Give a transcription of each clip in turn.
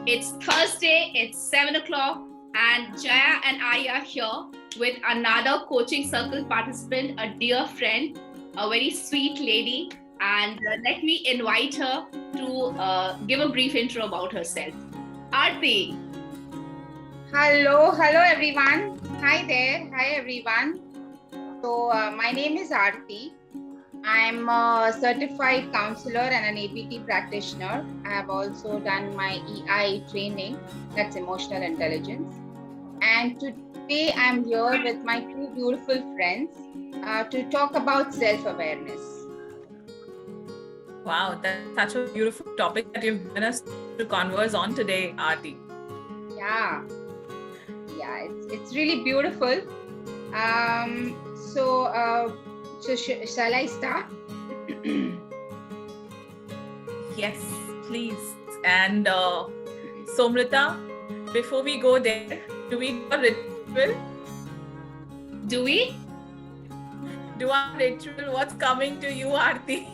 It's Thursday, it's 7 o'clock, and Jaya and I are here with another coaching circle participant, a dear friend, a very sweet lady. And let me invite her to give a brief intro about herself. Arthi. Hello everyone. Hi there. Hi everyone. So my name is Arthi. I'm a certified counselor and an APT practitioner. I have also done my EI training, that's emotional intelligence. And today I'm here with my two beautiful friends to talk about self-awareness. Wow, that's such a beautiful topic that you've given us to converse on today, Arthi. Yeah, it's really beautiful. Shall I start? Yes, please. And Somrita, before we go there, do we do a ritual? Do we? Do our ritual? What's coming to you, Arthi?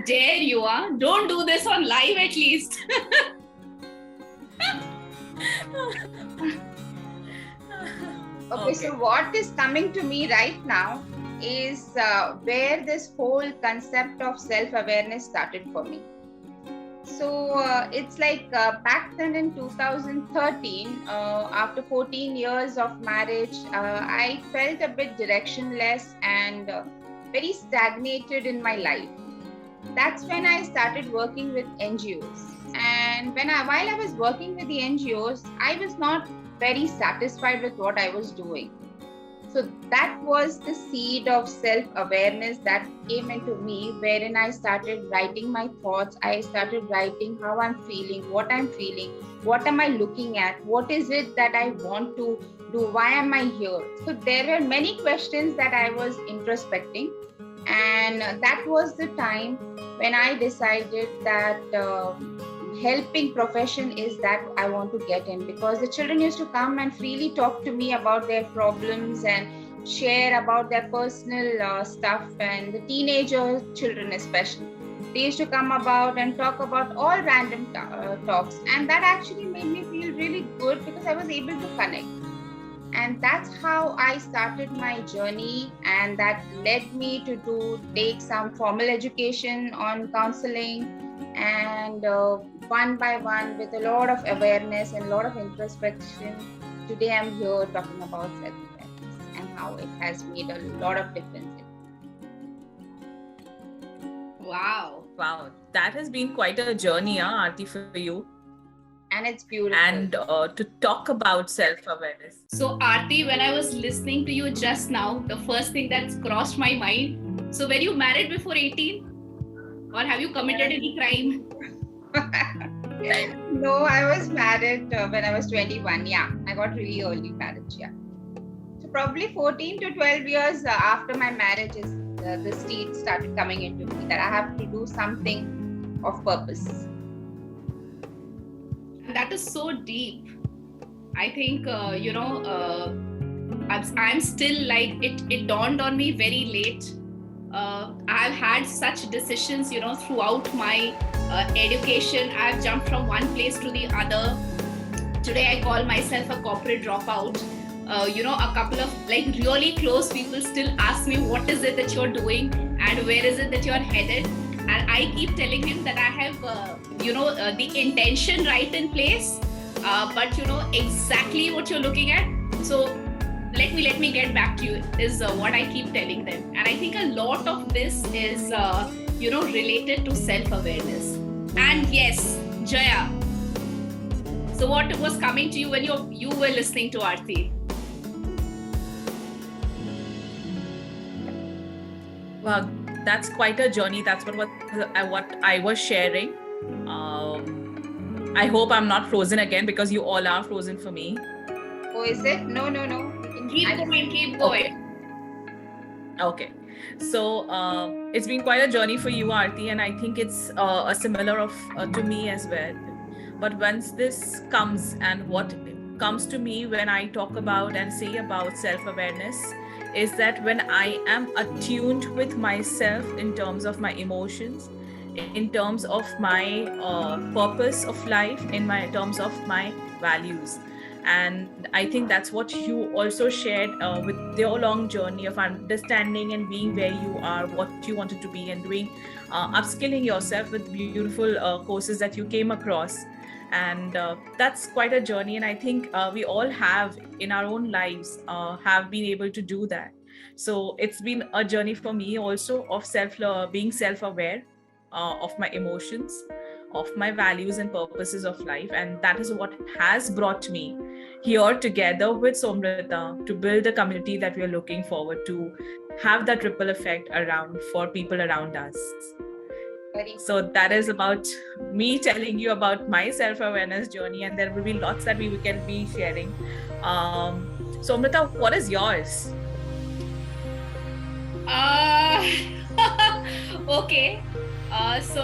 Dare you are. Don't do this on live at least. Okay, so what is coming to me right now is where this whole concept of self-awareness started for me. So it's like back then in 2013, after 14 years of marriage, I felt a bit directionless and very stagnated in my life. That's when I started working with NGOs. And while I was working with the NGOs, I was not very satisfied with what I was doing. So that was the seed of self-awareness that came into me, wherein I started writing my thoughts. I started writing how I'm feeling, what am I looking at, what is it that I want to do, why am I here? So there were many questions that I was introspecting. And that was the time when I decided that helping profession is that I want to get in, because the children used to come and freely talk to me about their problems and share about their personal stuff, and the teenager children especially, they used to come about and talk about all random talks, and that actually made me feel really good because I was able to connect. And that's how I started my journey, and that led me to take some formal education on counseling, and one by one, with a lot of awareness and a lot of introspection, today I'm here talking about self-awareness and how it has made a lot of difference. Wow, that has been quite a journey, Arthi, for you. And it's beautiful. And to talk about self-awareness. So Arthi, when I was listening to you just now, the first thing that's crossed my mind, so were you married before 18? Or have you committed any crime? No, I was married when I was 21. Yeah, I got really early marriage. Yeah. So probably 14 to 12 years after my marriage is the seed started coming into me that I have to do something of purpose. That is so deep. I think, I'm still like, it dawned on me very late. I've had such decisions, throughout my education. I've jumped from one place to the other. Today, I call myself a corporate dropout. A couple of like really close people still ask me, what is it that you're doing and where is it that you're headed? And I keep telling him that I have, the intention right in place, but exactly what you're looking at. So let me get back to you is what I keep telling them. And I think a lot of this is, related to self-awareness. And yes, Jaya. So what was coming to you when you were listening to Arthi? Wow, that's quite a journey. That's what I was sharing. I hope I'm not frozen again, because you all are frozen for me. Oh, is it? No. Keep going. Okay. So it's been quite a journey for you, Arthi, and I think it's a similar to me as well. But once this comes, and what comes to me when I talk about and say about self-awareness is that when I am attuned with myself in terms of my emotions, in terms of my purpose of life, in my terms of my values. And I think that's what you also shared with your long journey of understanding and being where you are, what you wanted to be, and doing upskilling yourself with beautiful courses that you came across. And that's quite a journey, and I think we all have in our own lives have been able to do that. So it's been a journey for me also of being self-aware of my emotions, of my values and purposes of life, and that is what has brought me here together with Somrita to build a community that we are looking forward to have that ripple effect around for people around us. So that is about me telling you about my self-awareness journey, and there will be lots that we can be sharing. Somrita, what is yours? Okay. So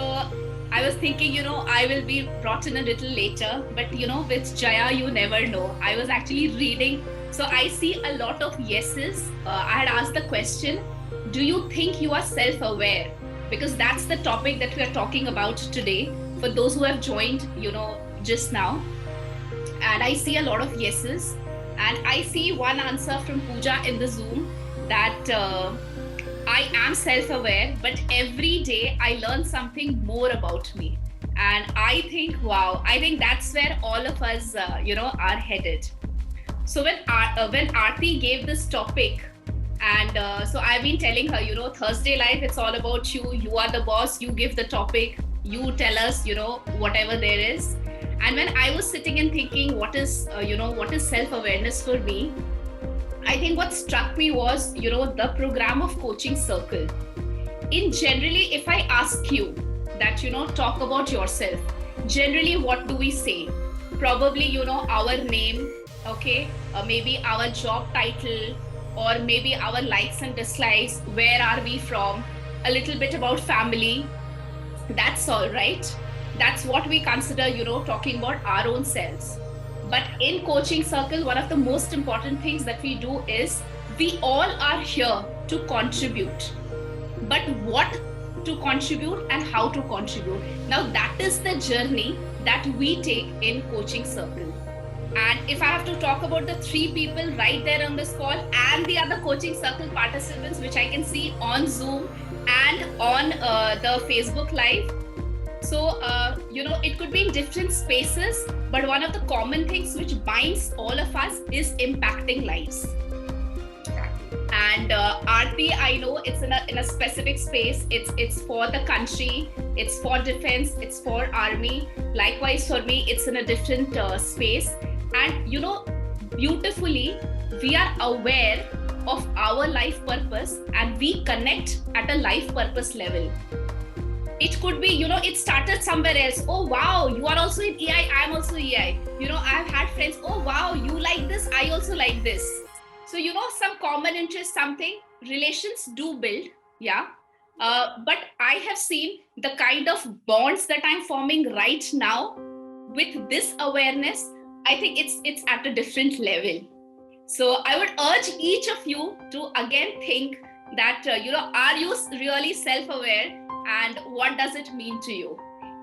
I was thinking, I will be brought in a little later, but with Jaya, you never know. I was actually reading. So I see a lot of yeses. I had asked the question, do you think you are self-aware? Because that's the topic that we are talking about today for those who have joined, just now. And I see a lot of yeses. And I see one answer from Pooja in the Zoom that I am self-aware, but every day I learn something more about me. And I think, wow, I think that's where all of us, are headed. So when Arthi gave this topic, and so I've been telling her, Thursday life, it's all about you. You are the boss. You give the topic. You tell us, whatever there is. And when I was sitting and thinking, what is self-awareness for me? I think what struck me was, the program of Coaching Circle. In generally, if I ask you that, talk about yourself, generally, what do we say? Probably, our name, okay, maybe our job title, or maybe our likes and dislikes, where are we from, a little bit about family. That's all, right? That's what we consider, talking about our own selves. But in Coaching Circle, one of the most important things that we do is we all are here to contribute. But what to contribute and how to contribute. Now, that is the journey that we take in Coaching Circle. And if I have to talk about the 3 people right there on this call and the other Coaching Circle participants, which I can see on Zoom and on the Facebook Live. So, it could be in different spaces, but one of the common things which binds all of us is impacting lives. And Arthi, I know it's in a specific space. It's for the country, it's for defense, it's for army. Likewise, for me, it's in a different space. And, beautifully, we are aware of our life purpose and we connect at a life purpose level. It could be, it started somewhere else. Oh, wow, you are also in EI, I'm also EI. I've had friends, oh, wow, you like this, I also like this. So, some common interest, something, relations do build, yeah. But I have seen the kind of bonds that I'm forming right now with this awareness. I think it's at a different level. So I would urge each of you to again think that, are you really self-aware? And what does it mean to you?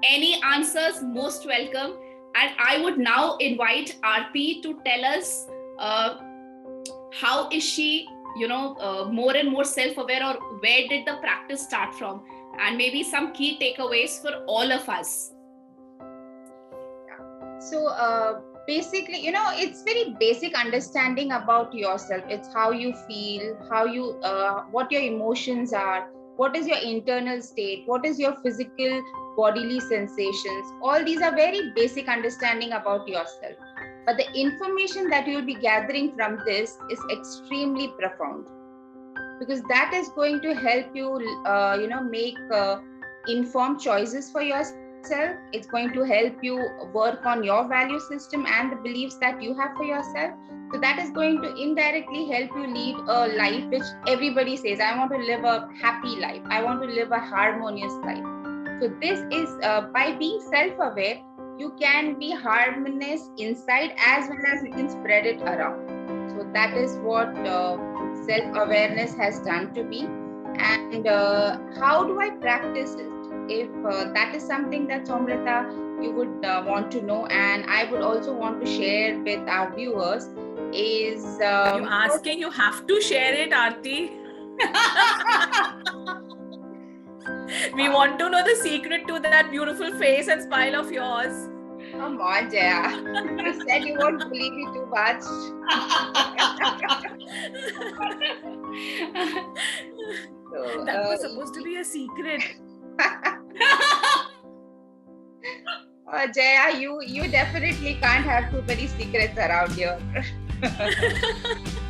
Any answers, most welcome. And I would now invite Arthi to tell us how is she, more and more self-aware, or where did the practice start from? And maybe some key takeaways for all of us. So basically, it's very basic understanding about yourself. It's how you feel, what your emotions are, what is your internal state, what is your physical bodily sensations. All these are very basic understanding about yourself. But the information that you'll be gathering from this is extremely profound, because that is going to help you, make informed choices for yourself. It's going to help you work on your value system and the beliefs that you have for yourself. So that is going to indirectly help you lead a life which everybody says, I want to live a happy life. I want to live a harmonious life. So this is by being self-aware, you can be harmonious inside as well as you can spread it around. So that is what self-awareness has done to me. And how do I practice it? if that is something that Somrita you would want to know, and I would also want to share with our viewers is you asking, you have to share it, Arthi. We want to know the secret to that beautiful face and smile of yours. Come on, Jaya. You said you won't believe me too much. So, that was supposed to be a secret. Jaya, you definitely can't have too many secrets around here.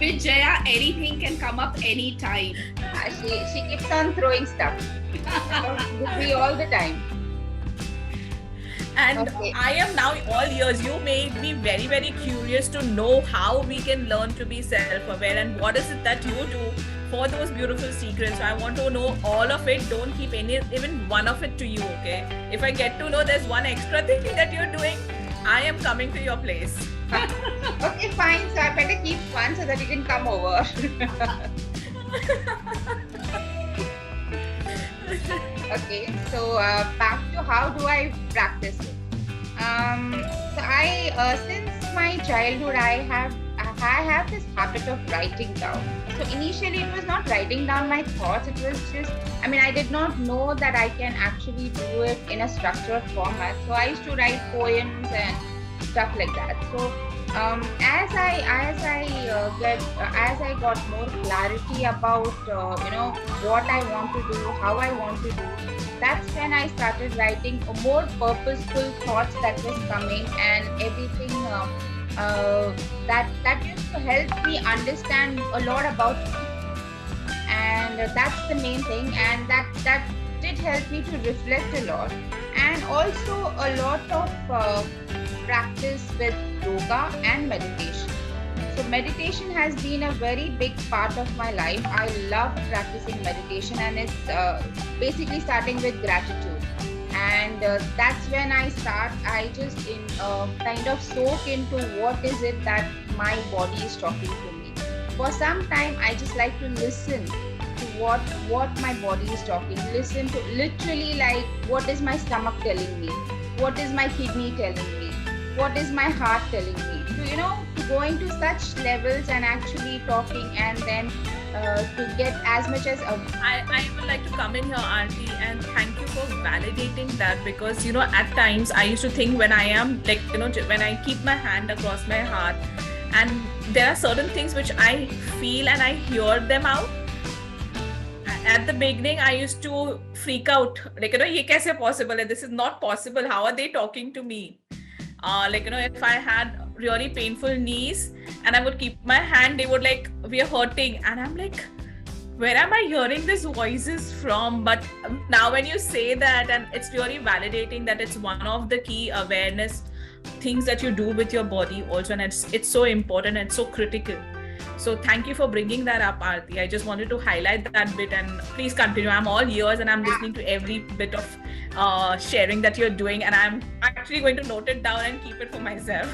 With Jaya, anything can come up anytime. She keeps on throwing stuff with me all the time. And okay. I am now all ears. You made me very, very curious to know how we can learn to be self-aware and what is it that you do for those beautiful secrets. I want to know all of it. Don't keep even one of it to you, okay? If I get to know there's one extra thing that you're doing, I am coming to your place. Okay, fine. So I better keep one so that you can come over. Okay, so back to how do I practice it. So I since my childhood I have this habit of writing down. So initially it was not writing down my thoughts, it was just, I did not know that I can actually do it in a structured format. So I used to write poems and stuff like that. So as I got more clarity about what I want to do, how I want to do, that's when I started writing more purposeful thoughts that was coming, and everything that used to help me understand a lot about me. And that's the main thing, and that did help me to reflect a lot, and also a lot of practice with yoga and meditation. So meditation has been a very big part of my life. I love practicing meditation, and it's basically starting with gratitude. And that's when I just kind of soak into what is it that my body is talking to me. For some time, I just like to listen to what my body is talking. Listen to literally like what is my stomach telling me, what is my kidney telling me, what is my heart telling me. To go into such levels and actually talking, and then to get as much as I would like to come in here, Arthi, and thank you for validating that, because at times I used to think when I am when I keep my hand across my heart, and there are certain things which I feel and I hear them out. At the beginning, I used to freak out, ye kaise possible hai? This is not possible. How are they talking to me? If I had really painful knees and I would keep my hand, they would we are hurting, and I'm like, where am I hearing these voices from? But now when you say that, and it's really validating that it's one of the key awareness things that you do with your body also, and it's so important and so critical. So thank you for bringing that up, Arthi. I just wanted to highlight that bit, and please continue. I'm all ears and I'm listening to every bit of sharing that you're doing, and I'm actually going to note it down and keep it for myself.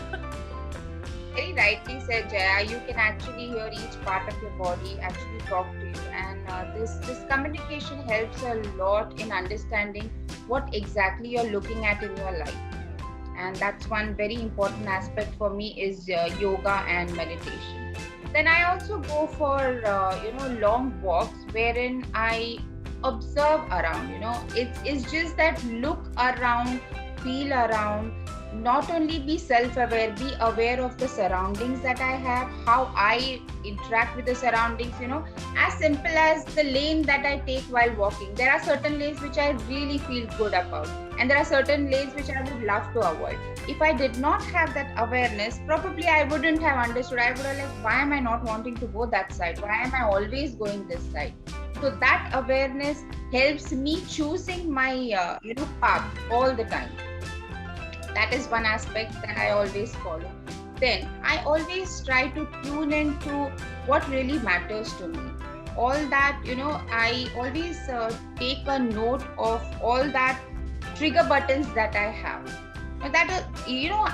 Very rightly said, Jaya. You can actually hear each part of your body actually talk to you, and this communication helps a lot in understanding what exactly you're looking at in your life. And that's one very important aspect for me is yoga and meditation. Then I also go for long walks wherein I observe around. It's just that look around, feel around, not only be self-aware, be aware of the surroundings that I have, how I interact with the surroundings. As simple as the lane that I take while walking. There are certain lanes which I really feel good about, and there are certain lanes which I would love to avoid. If I did not have that awareness, probably I wouldn't have understood. I would have why am I not wanting to go that side? Why am I always going this side? So that awareness helps me choosing my path all the time. That is one aspect that I always follow. Then I always try to tune into what really matters to me. All that, I always take a note of all that trigger buttons that I have. That,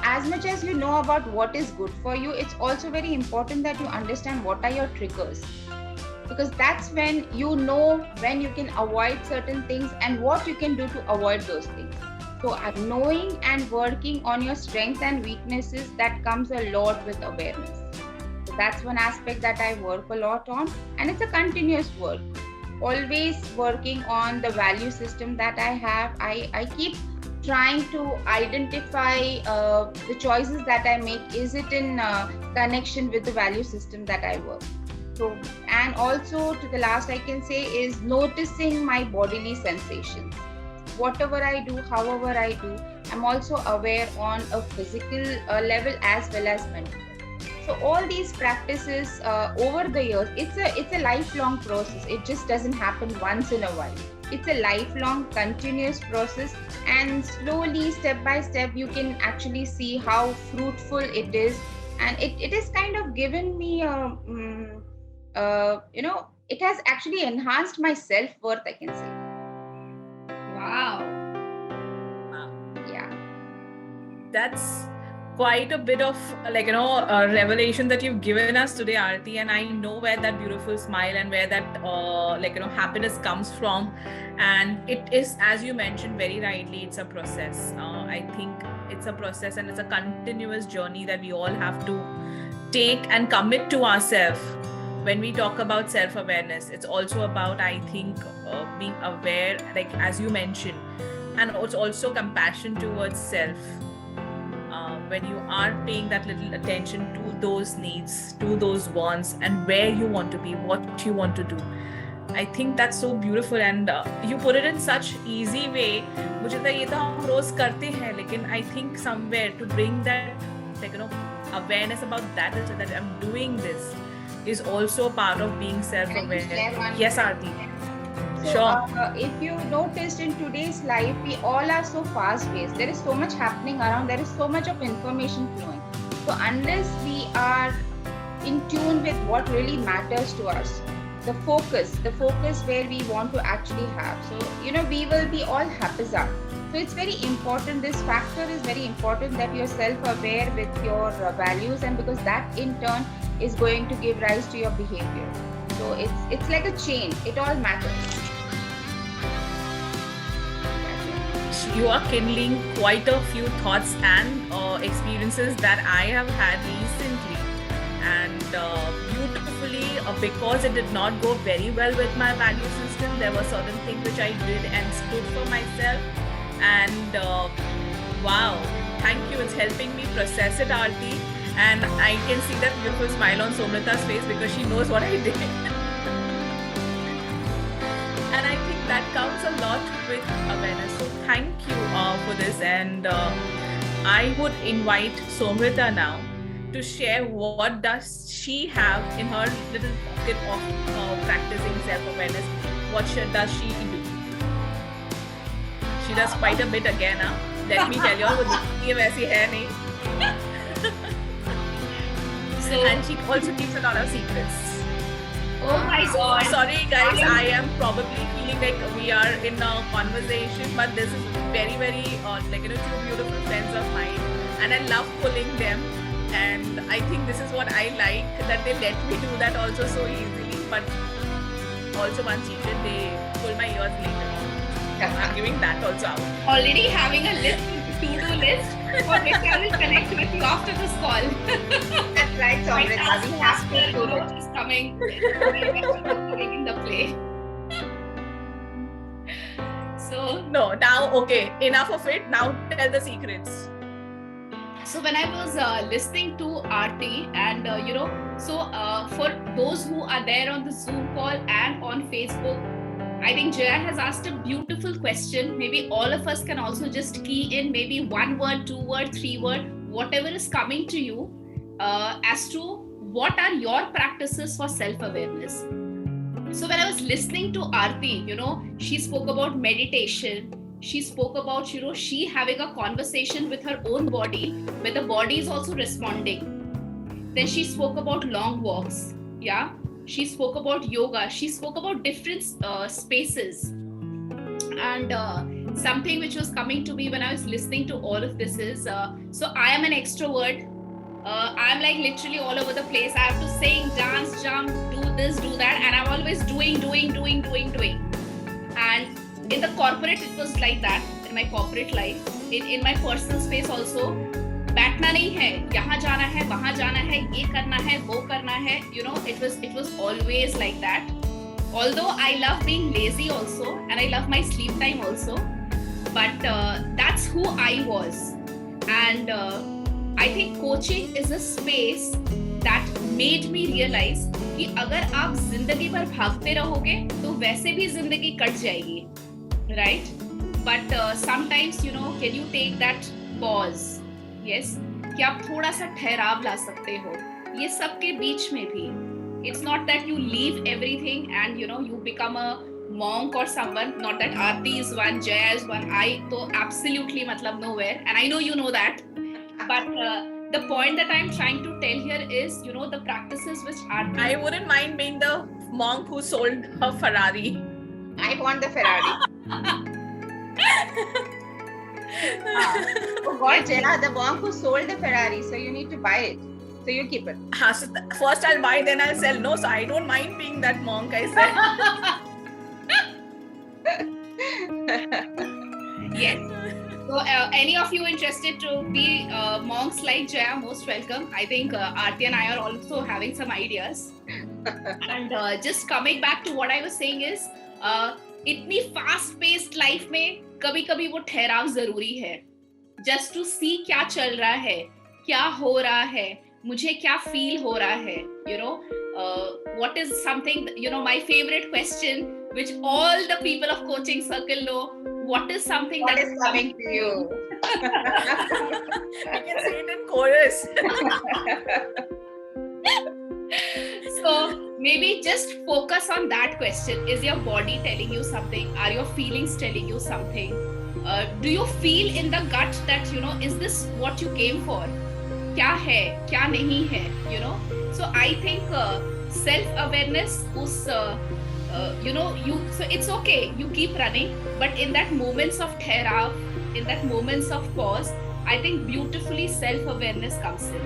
as much as you know about what is good for you, it's also very important that you understand what are your triggers. because that's when you know when you can avoid certain things and what you can do to avoid those things. So knowing and working on your strengths and weaknesses, that comes a lot with awareness. So that's one aspect that I work a lot on, and it's a continuous work, always working on the value system that I have. I keep trying to identify the choices that I make, is it in connection with the value system that I work. So, and also to the last I can say is noticing my bodily sensations. Whatever I do, however I do, I'm also aware on a physical level as well as mental. So all these practices over the years, it's a lifelong process. It just doesn't happen once in a while. It's a lifelong continuous process, and slowly, step by step, you can actually see how fruitful it is. And it has kind of given me it has actually enhanced my self-worth, I can say. Wow. Yeah. That's quite a bit of a revelation that you've given us today, Arthi, and I know where that beautiful smile and where that happiness comes from. And it is, as you mentioned very rightly, it's a process. I think it's a process, and it's a continuous journey that we all have to take and commit to ourselves. When we talk about self-awareness, it's also about, I think, being aware, like as you mentioned, and it's also compassion towards self. When you are paying that little attention to those needs, to those wants, and where you want to be, what you want to do, I think that's so beautiful. And you put it in such easy way. मुझे तो ये तो हम रोज करते हैं, लेकिन I think somewhere to bring that awareness about that, that I'm doing this, is also part of being self-aware. Yes, Arthi. So, sure. If you noticed in today's life, we all are so fast-paced. There is so much happening around. There is so much of information flowing. So unless we are in tune with what really matters to us, the focus where we want to actually have. So, we will be all haphazard. So it's very important. This factor is very important, that you're self-aware with your values, and because that in turn is going to give rise to your behavior. So it's like a chain. It all matters. You are kindling quite a few thoughts and experiences that I have had recently, and beautifully, because it did not go very well with my value system, there were certain things which I did and stood for myself, and wow, thank you. It's helping me process it, Arthi, and I can see that beautiful smile on Somrita's face because she knows what I did. And I think that comes a lot with awareness. So thank you for this. And I would invite Somrita now to share what does she have in her little pocket of practicing self-awareness. What does she do? She does quite a bit again. Let me tell you, वो वैसी है नहीं. And she also keeps a lot of secrets. Oh my God. Sorry guys, I am probably feeling like we are in a conversation, but this is very, very two beautiful friends of mine, and I love pulling them, and I think this is what I like, that they let me do that also so easily, but also one secret, they pull my ears later. I'm giving that also out. Already having a to-do list for which I will connect with you after this call. That's right, Somrita. We have to do it. Is coming in the play. So no, now okay, enough of it. Now tell the secrets. So when I was listening to Arthi, and for those who are there on the Zoom call and on Facebook, I think Jaya has asked a beautiful question. Maybe all of us can also just key in maybe 1 word, 2 word, 3 word, whatever is coming to you, as to what are your practices for self-awareness. So when I was listening to Arthi, she spoke about meditation. She spoke about, she having a conversation with her own body, where the body is also responding. Then she spoke about long walks. Yeah. She spoke about yoga. She spoke about different spaces. And something which was coming to me when I was listening to all of this is, so I am an extrovert. I'm like literally all over the place. I have to sing, dance, jump, do this, do that, and I'm always doing. And in the corporate, it was like that. In my corporate life, in my personal space also, बैठना नहीं है, यहाँ जाना है, वहाँ जाना है, ये करना है, वो करना है. You know, it was always like that. Although I love being lazy also, and I love my sleep time also, but that's who I was. And I think coaching is a space that made me realize कि अगर आप जिंदगी भर भागते रहोगे तो वैसे भी जिंदगी कट जाएगी, right? But sometimes, you know, can you take that pause? Yes, कि आप थोड़ा सा ठहराव ला सकते हो ये सब के बीच में भी. It's not that you leave everything and, you know, you become a monk or someone. Not that Arthi is one, Jaya is one. I तो absolutely मतलब nowhere, and I know you know that. But the point that I'm trying to tell here is, you know, the practices which Arthi... I wouldn't mind being the monk who sold a Ferrari. I want the Ferrari. Oh God, Jaya, the monk who sold the Ferrari, so you need to buy it. So you keep it. So first I'll buy, then I'll sell. No, so I don't mind being that monk, I said. Yes. So any of you interested to be monks like Jaya, most welcome. I think Arthi and I are also having some ideas. And just coming back to what I was saying is, इतनी fast paced life में कभी-कभी वो ठहराव जरूरी है. Just to see क्या चल रहा है, क्या हो रहा है, मुझे क्या feel हो रहा है, you know, what is something, you know, my favorite question which all the people of coaching circle know, what is something what that is coming to you? You can say it in chorus. So maybe just focus on that question. Is your body telling you something? Are your feelings telling you something? Do you feel in the gut that, you know, is this what you came for? क्या है, क्या नहीं है, you know? So I think self-awareness उस you know, so it's okay, you keep running, but in that moments of ठहराव, in that moments of pause, I think beautifully self-awareness comes in.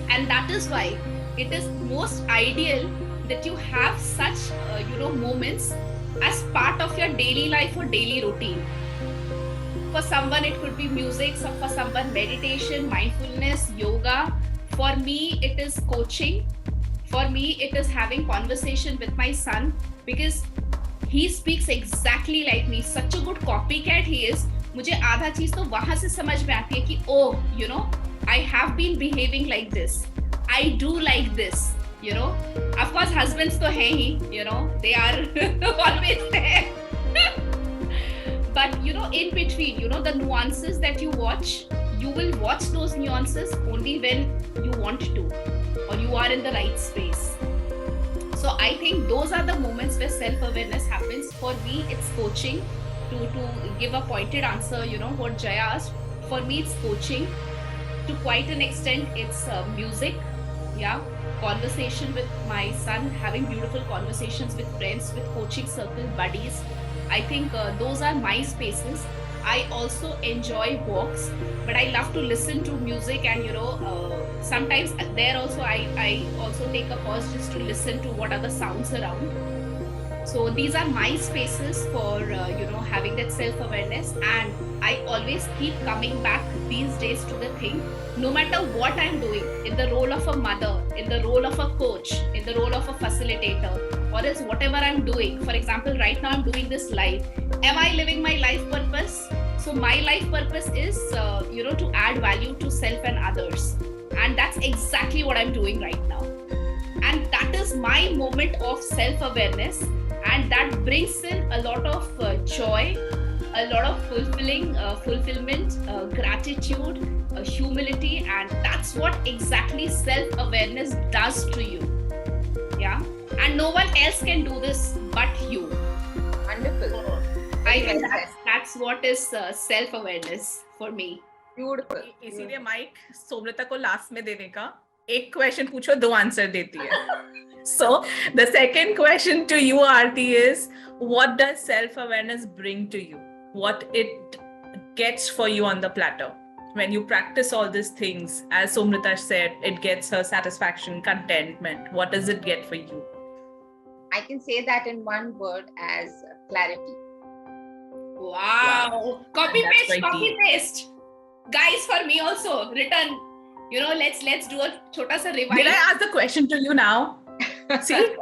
And that is why it is most ideal that you have such you know, moments as part of your daily life or daily routine. For someone it could be music, so for someone meditation, mindfulness, yoga. For me it is coaching. For me it is having conversation with my son, because he speaks exactly like me. Such a good copycat he is. मुझे आधा चीज तो वहां से समझ में आती है कि oh, you know, I have been behaving like this, I do like this, you know. Of course husbands तो हैं ही, you know, they are always there. But you know, in between, you know, the nuances that you watch, you will watch those nuances only when you want to, or you are in the right space. So I think those are the moments where self-awareness happens. For me, it's coaching. To give a pointed answer, you know, what Jaya asked, for me it's coaching. To quite an extent, it's music. Yeah, conversation with my son, having beautiful conversations with friends, with coaching circle buddies. I think those are my spaces. I also enjoy walks, but I love to listen to music, and you know, sometimes there also I also take a pause just to listen to what are the sounds around. So these are my spaces for you know, having that self-awareness. And I always keep coming back these days to the thing, no matter what I'm doing, in the role of a mother, in the role of a coach, in the role of a facilitator, or else whatever I'm doing. For example, right now I'm doing this live. Am I living my life purpose? So my life purpose is you know, to add value to self and others, and that's exactly what I'm doing right now. And that is my moment of self-awareness, and that brings in a lot of joy, a lot of fulfillment, gratitude, humility, and that's what exactly self-awareness does to you. Yeah, and no one else can do this but you. Wonderful. I think that's what is self-awareness for me. Beautiful. इसीलिए mic सोमृता को last में देने का. एक question पूछो, दो answer देती है. So the second question to you, Arthi, is what does self-awareness bring to you? What it gets for you on the platter? when you practice all these things, as Somrita said, it gets her satisfaction, contentment. What does it get for you? I can say that in one word as clarity. Wow. Copy paste. Guys, for me also, written. Let's do a chota sa revise. Did I ask the question to you now? See?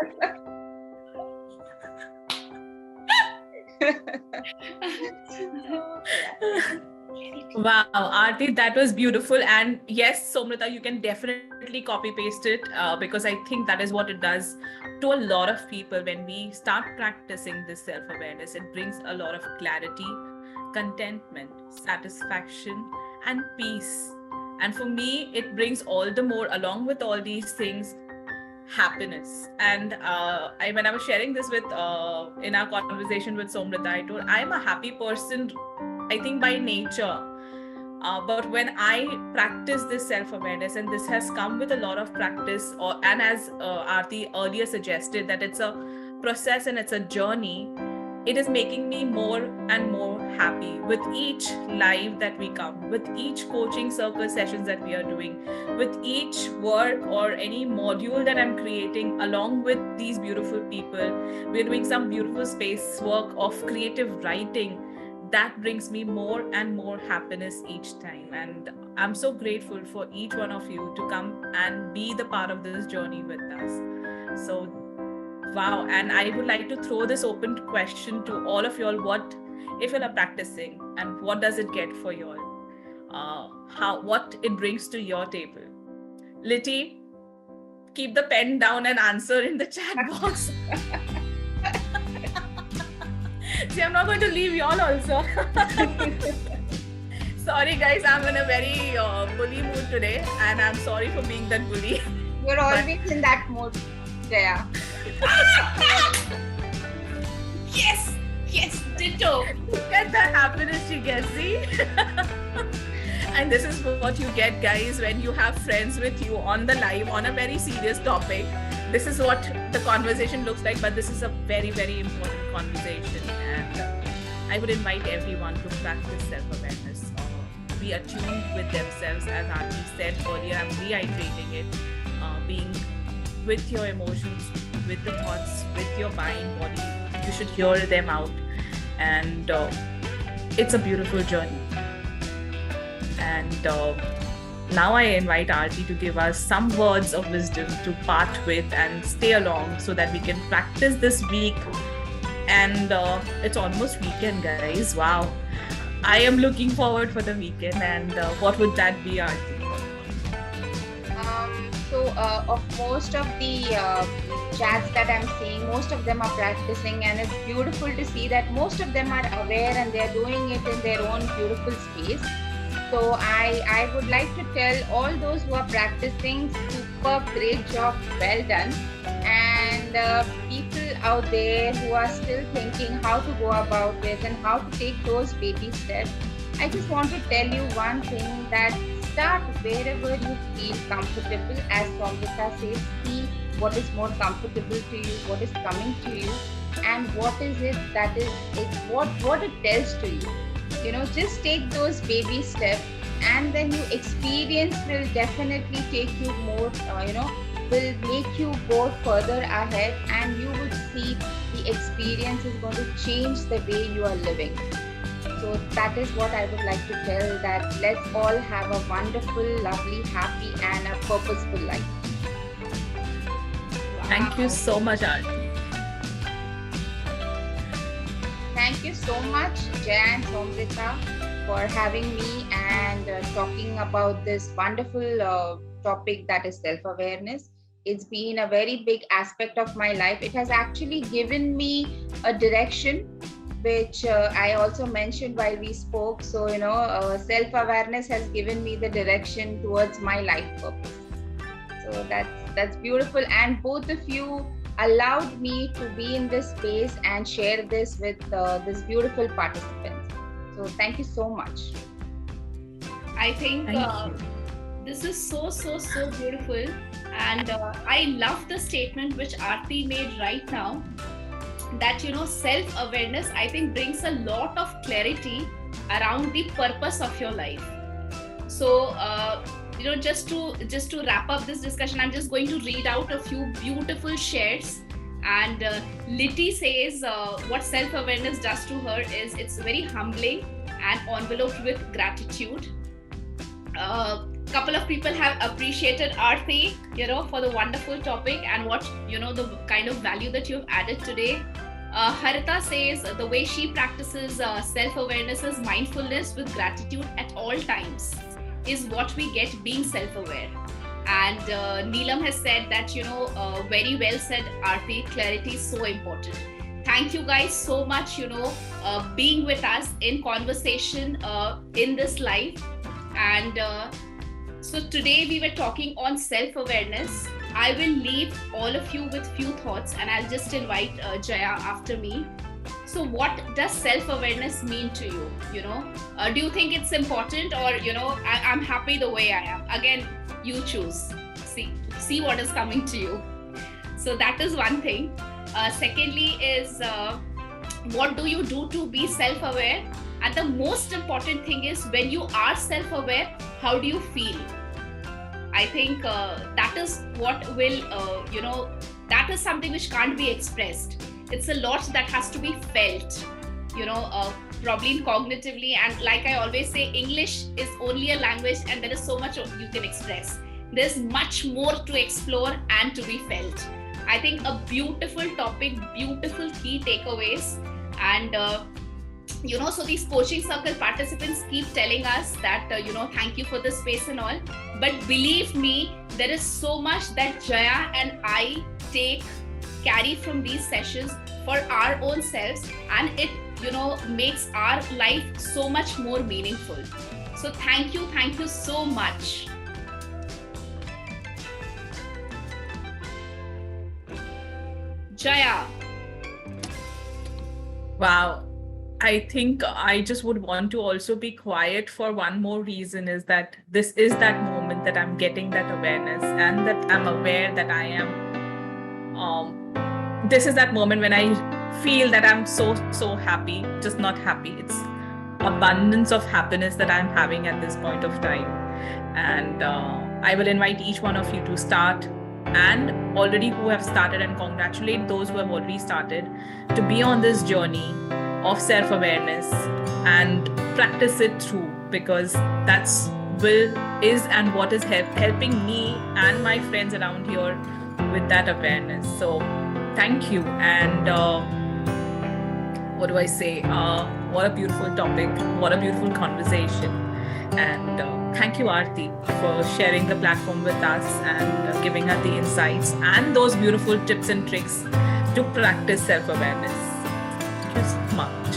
Wow, Arthi, that was beautiful. And yes, Somrita, you can definitely copy paste it because I think that is what it does to a lot of people. When we start practicing this self-awareness, it brings a lot of clarity, contentment, satisfaction, and peace. And for me, it brings all the more, along with all these things, happiness. And when I was sharing this with in our conversation with Somrita, I told I'm a happy person, I think, by nature. But when I practice this self-awareness, and this has come with a lot of practice, and as Arthi earlier suggested, that it's a process and it's a journey, it is making me more and more happy with each live that we come, with each coaching circle sessions that we are doing, with each work or any module that I'm creating along with these beautiful people. We're doing some beautiful space work of creative writing. That brings me more and more happiness each time. And I'm so grateful for each one of you to come and be the part of this journey with us. So, wow. And I would like to throw this open question to all of y'all. What, if you are practicing, and what does it get for y'all? What it brings to your table? Litty, keep the pen down and answer in the chat box. See, I'm not going to leave y'all also. Sorry guys, I'm in a very bully mood today, and I'm sorry for being that bully. You're always in that mood, Jaya. Yes, ditto. Look at the happiness she gets, see? And this is what you get, guys, when you have friends with you on the live on a very serious topic. This is what the conversation looks like, but this is a very, very important conversation. And I would invite everyone to practice self-awareness, be attuned with themselves, as Arthi said earlier. I'm reiterating it, being with your emotions, with the thoughts, with your mind, body. You should hear them out. And it's a beautiful journey. And now I invite Arthi to give us some words of wisdom to part with and stay along so that we can practice this week. And it's almost weekend, guys. Wow. I am looking forward for the weekend. And what would that be, Arthi? Of most of the chats that I'm seeing, most of them are practicing, and it's beautiful to see that most of them are aware and they're doing it in their own beautiful space. So I would like to tell all those who are practicing, superb, great job, well done. And people out there who are still thinking how to go about it and how to take those baby steps, I just want to tell you one thing, that start wherever you feel comfortable. As Somrita says, see what is more comfortable to you, what is coming to you, and what is it that is what it tells to you. Just take those baby steps, and then your experience will definitely take you more, will make you go further ahead, and you would see the experience is going to change the way you are living. So that is what I would like to tell, that let's all have a wonderful, lovely, happy, and a purposeful life. Wow. Thank you so much, Arthi. Thank you so much, Jaya and Somrita, for having me and talking about this wonderful topic, that is self-awareness. It's been a very big aspect of my life. It has actually given me a direction, which I also mentioned while we spoke. So, self-awareness has given me the direction towards my life purpose. So that's beautiful. And both of you allowed me to be in this space and share this with this beautiful participants. So thank you so much. I think this is so beautiful. And I love the statement which Arthi made right now, that self-awareness, I think, brings a lot of clarity around the purpose of your life. So just to wrap up this discussion, I'm just going to read out a few beautiful shares. And Litty says what self-awareness does to her is it's very humbling and enveloped with gratitude. Couple of people have appreciated Arthi, for the wonderful topic and what, the kind of value that you've added today. Harita says the way she practices self-awareness is mindfulness with gratitude at all times is what we get being self-aware. And Neelam has said that, very well said, Arthi, clarity is so important. Thank you guys so much, being with us in conversation in this live. And so today we were talking on self-awareness. I will leave all of you with few thoughts, and I'll just invite Jaya after me. So what does self-awareness mean to you? Do you think it's important, or, I'm happy the way I am? Again, you choose. See what is coming to you. So that is one thing. Secondly is what do you do to be self-aware? And the most important thing is when you are self-aware, how do you feel? I think that is what will, that is something which can't be expressed. It's a lot that has to be felt, probably cognitively. And like I always say, English is only a language and there is so much you can express. There's much more to explore and to be felt. I think a beautiful topic, beautiful key takeaways. And so these coaching circle participants keep telling us that, thank you for the space and all. But believe me, there is so much that Jaya and I carry from these sessions for our own selves. And it, makes our life so much more meaningful. So thank you so much. Jaya. Wow. I think I just would want to also be quiet for one more reason, is that this is that moment that I'm getting that awareness and that I'm aware that I am, this is that moment when I feel that I'm so happy, just not happy. It's abundance of happiness that I'm having at this point of time. And I will invite each one of you to start, and already who have started, and congratulate those who have already started, to be on this journey of self-awareness and practice it through, because that's is and what is helping me and my friends around here with that awareness. So thank you. And what do I say? What a beautiful topic, what a beautiful conversation. And thank you, Arthi, for sharing the platform with us and giving us the insights and those beautiful tips and tricks to practice self-awareness. Thank you so much.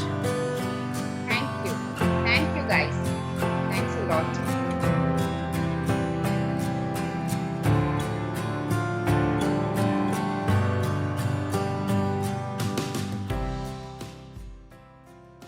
Thank you. Thank you, guys. Thanks a lot.